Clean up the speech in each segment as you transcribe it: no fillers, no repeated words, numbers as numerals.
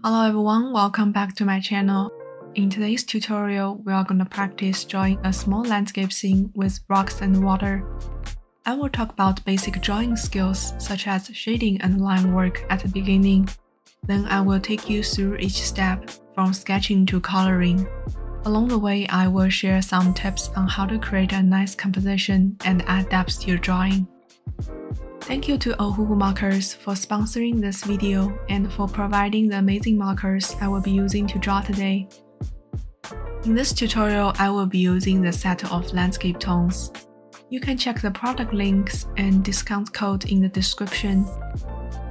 Hello everyone, welcome back to my channel. In today's tutorial, we are going to practice drawing a small landscape scene with rocks and water. I will talk about basic drawing skills such as shading and line work at the beginning. Then I will take you through each step, from sketching to coloring. Along the way, I will share some tips on how to create a nice composition and add depth to your drawing. Thank you to Ohuhu Markers for sponsoring this video and for providing the amazing markers I will be using to draw today. In this tutorial, I will be using the set of landscape tones. You can check the product links and discount code in the description.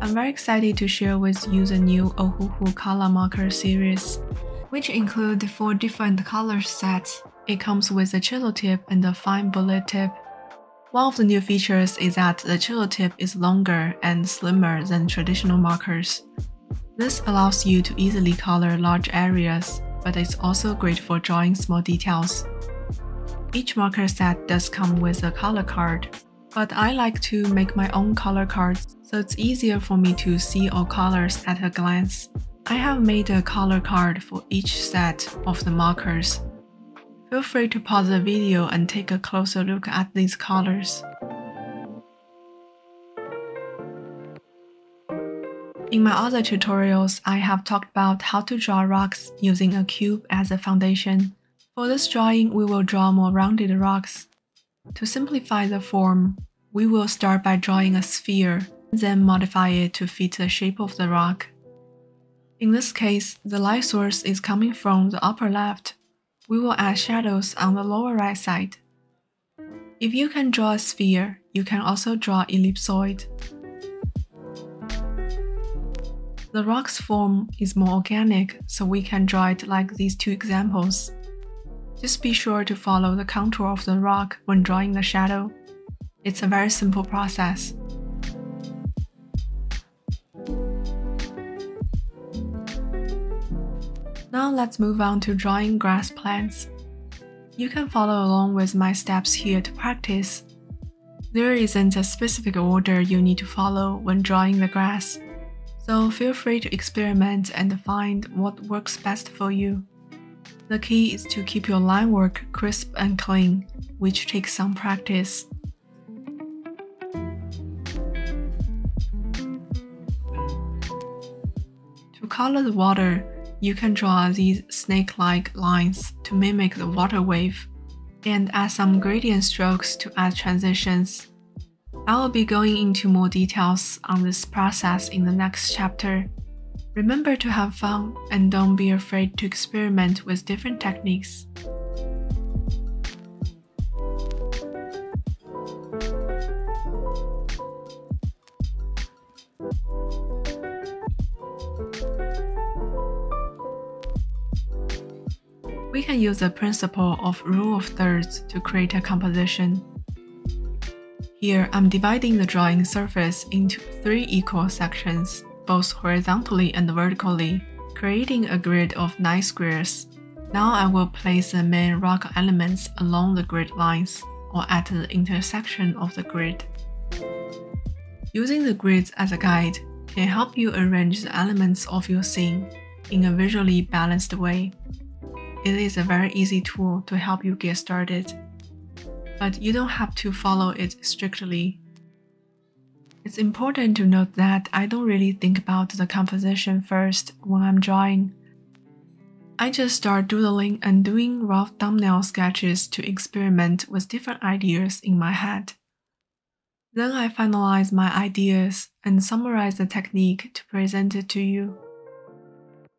I'm very excited to share with you the new Ohuhu Kaala marker series, which include 4 different color sets. It comes with a chisel tip and a fine bullet tip. One of the new features is that the chisel tip is longer and slimmer than traditional markers. This allows you to easily color large areas, but it's also great for drawing small details. Each marker set does come with a color card, but I like to make my own color cards so it's easier for me to see all colors at a glance. I have made a color card for each set of the markers. Feel free to pause the video and take a closer look at these colors. In my other tutorials, I have talked about how to draw rocks using a cube as a foundation. For this drawing, we will draw more rounded rocks. To simplify the form, we will start by drawing a sphere, then modify it to fit the shape of the rock. In this case, the light source is coming from the upper left. We will add shadows on the lower right side. If you can draw a sphere, you can also draw ellipsoid. The rock's form is more organic, so we can draw it like these two examples. Just be sure to follow the contour of the rock when drawing the shadow. It's a very simple process. Now let's move on to drawing grass plants. You can follow along with my steps here to practice. There isn't a specific order you need to follow when drawing the grass, so feel free to experiment and find what works best for you. The key is to keep your line work crisp and clean, which takes some practice. To color the water, you can draw these snake-like lines to mimic the water wave, and add some gradient strokes to add transitions. I will be going into more details on this process in the next chapter. Remember to have fun and don't be afraid to experiment with different techniques. We can use the principle of rule of thirds to create a composition. Here, I'm dividing the drawing surface into 3 equal sections, both horizontally and vertically, creating a grid of 9 squares. Now I will place the main rock elements along the grid lines, or at the intersection of the grid. Using the grids as a guide can help you arrange the elements of your scene in a visually balanced way. It is a very easy tool to help you get started, but you don't have to follow it strictly. It's important to note that I don't really think about the composition first when I'm drawing. I just start doodling and doing rough thumbnail sketches to experiment with different ideas in my head. Then I finalize my ideas and summarize the technique to present it to you.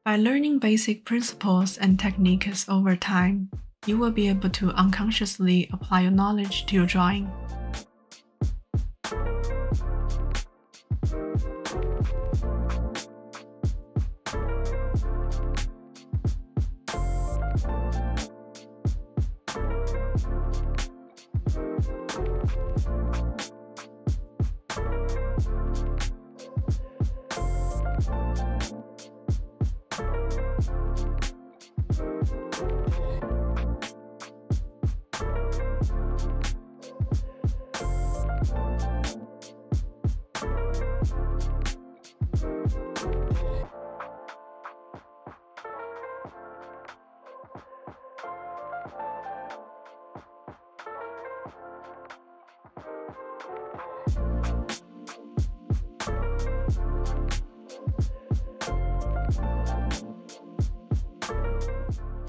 By learning basic principles and techniques over time, you will be able to unconsciously apply your knowledge to your drawing.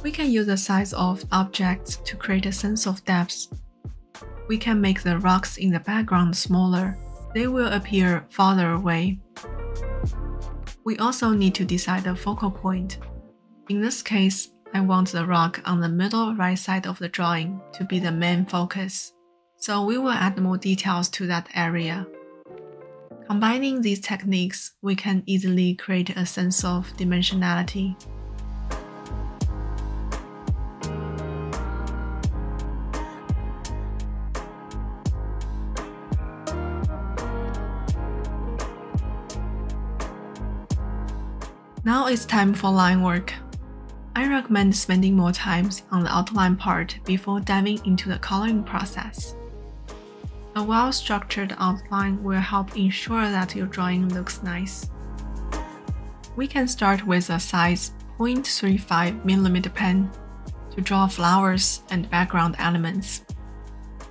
We can use the size of objects to create a sense of depth. We can make the rocks in the background smaller. They will appear farther away. We also need to decide the focal point. In this case, I want the rock on the middle right side of the drawing to be the main focus, so we will add more details to that area. Combining these techniques, we can easily create a sense of dimensionality. Now it's time for line work. I recommend spending more time on the outline part before diving into the coloring process. A well-structured outline will help ensure that your drawing looks nice. We can start with a size 0.35mm pen to draw flowers and background elements.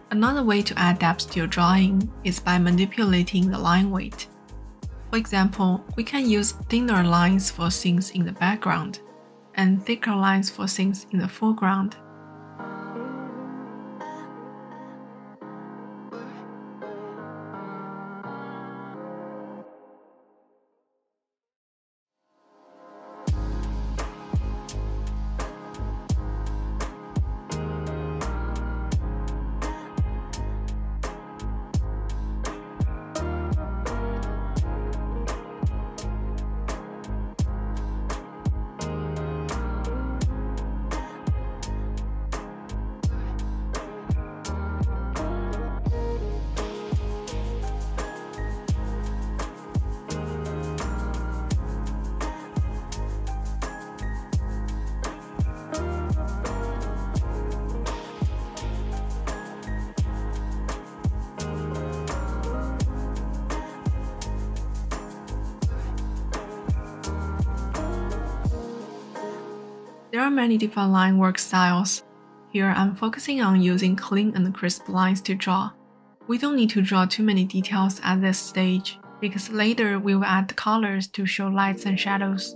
Another way to add depth to your drawing is by manipulating the line weight. For example, we can use thinner lines for things in the background and thicker lines for things in the foreground. There are many different line work styles. Here I'm focusing on using clean and crisp lines to draw. We don't need to draw too many details at this stage, because later we will add colors to show lights and shadows.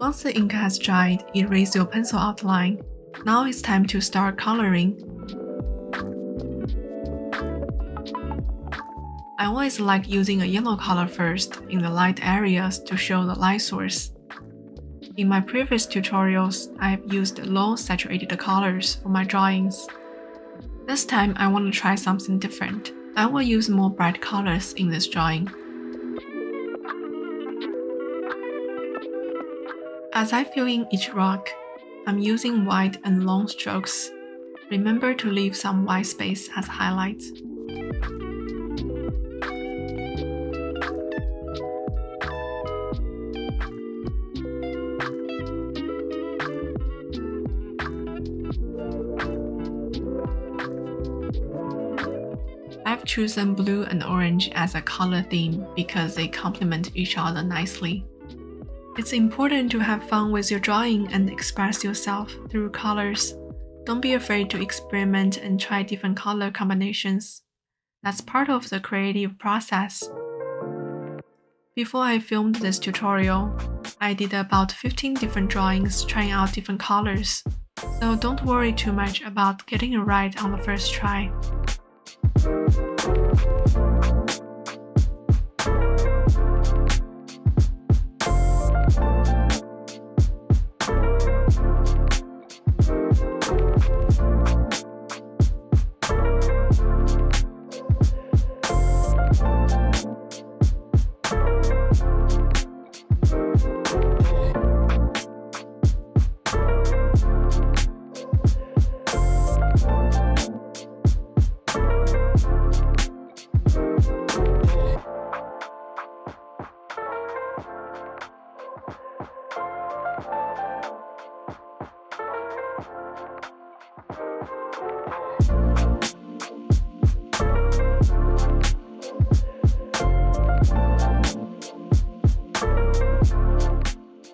Once the ink has dried, erase your pencil outline. Now it's time to start coloring. I always like using a yellow color first in the light areas to show the light source. In my previous tutorials, I have used low saturated colors for my drawings. This time I want to try something different. I will use more bright colors in this drawing. As I fill in each rock, I'm using wide and long strokes. Remember to leave some white space as highlights. I've chosen blue and orange as a color theme because they complement each other nicely. It's important to have fun with your drawing and express yourself through colors. Don't be afraid to experiment and try different color combinations. That's part of the creative process. Before I filmed this tutorial, I did about 15 different drawings trying out different colors, so don't worry too much about getting it right on the first try.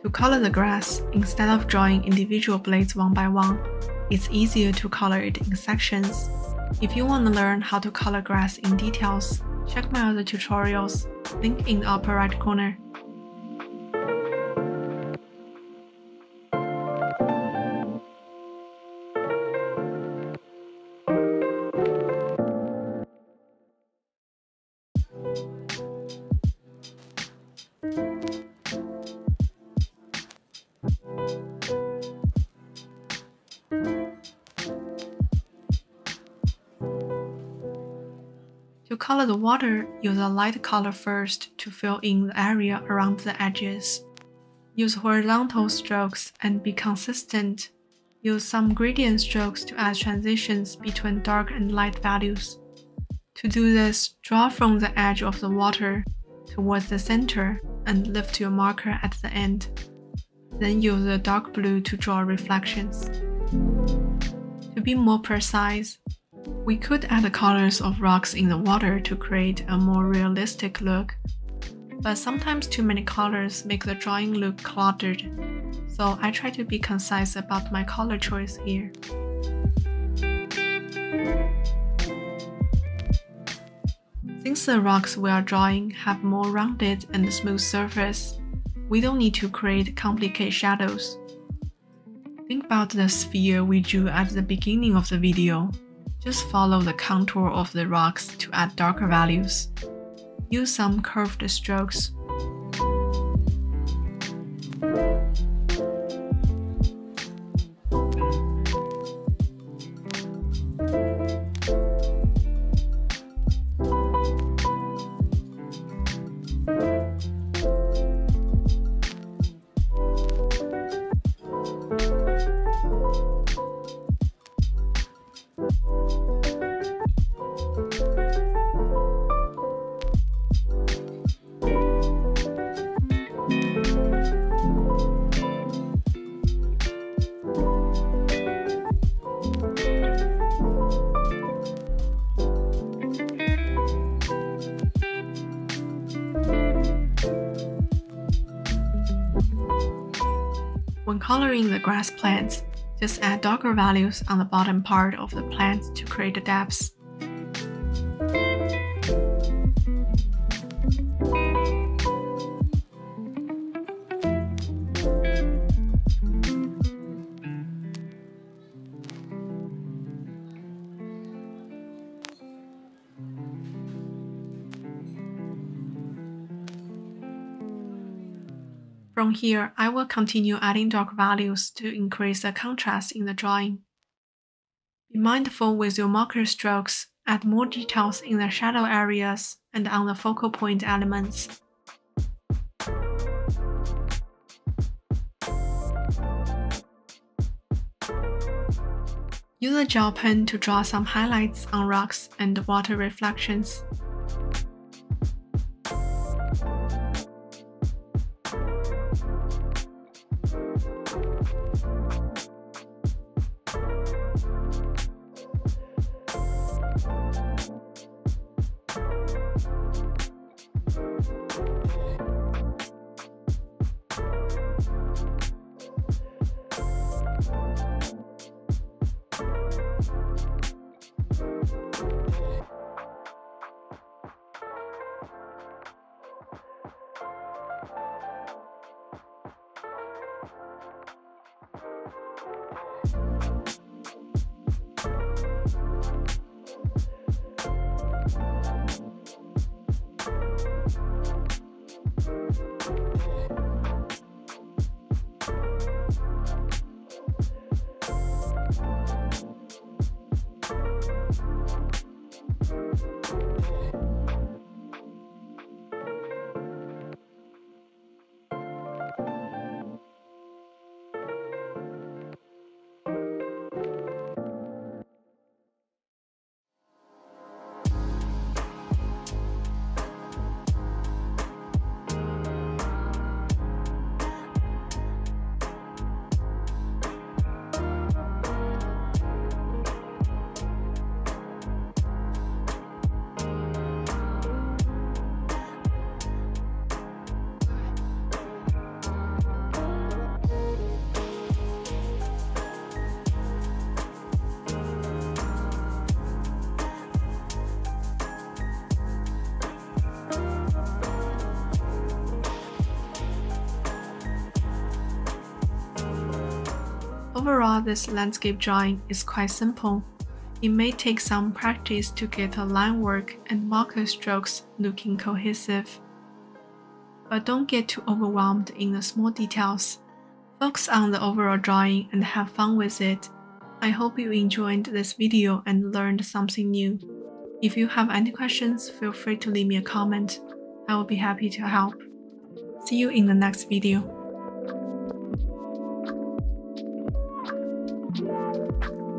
To color the grass, instead of drawing individual blades one by one, it's easier to color it in sections. If you want to learn how to color grass in details, check my other tutorials, link in the upper right corner. To color the water, use a light color first to fill in the area around the edges. Use horizontal strokes and be consistent. Use some gradient strokes to add transitions between dark and light values. To do this, draw from the edge of the water towards the center and lift your marker at the end. Then use the dark blue to draw reflections. To be more precise, we could add the colors of rocks in the water to create a more realistic look, but sometimes too many colors make the drawing look cluttered, so I try to be concise about my color choice here. Since the rocks we are drawing have more rounded and smooth surface, we don't need to create complicated shadows. Think about the sphere we drew at the beginning of the video. Just follow the contour of the rocks to add darker values. Use some curved strokes. When coloring the grass plants, just add darker values on the bottom part of the plant to create the depths. From here, I will continue adding dark values to increase the contrast in the drawing. Be mindful with your marker strokes, add more details in the shadow areas and on the focal point elements. Use a gel pen to draw some highlights on rocks and water reflections. Overall, this landscape drawing is quite simple. It may take some practice to get a line work and marker strokes looking cohesive. But don't get too overwhelmed in the small details. Focus on the overall drawing and have fun with it. I hope you enjoyed this video and learned something new. If you have any questions, feel free to leave me a comment. I will be happy to help. See you in the next video.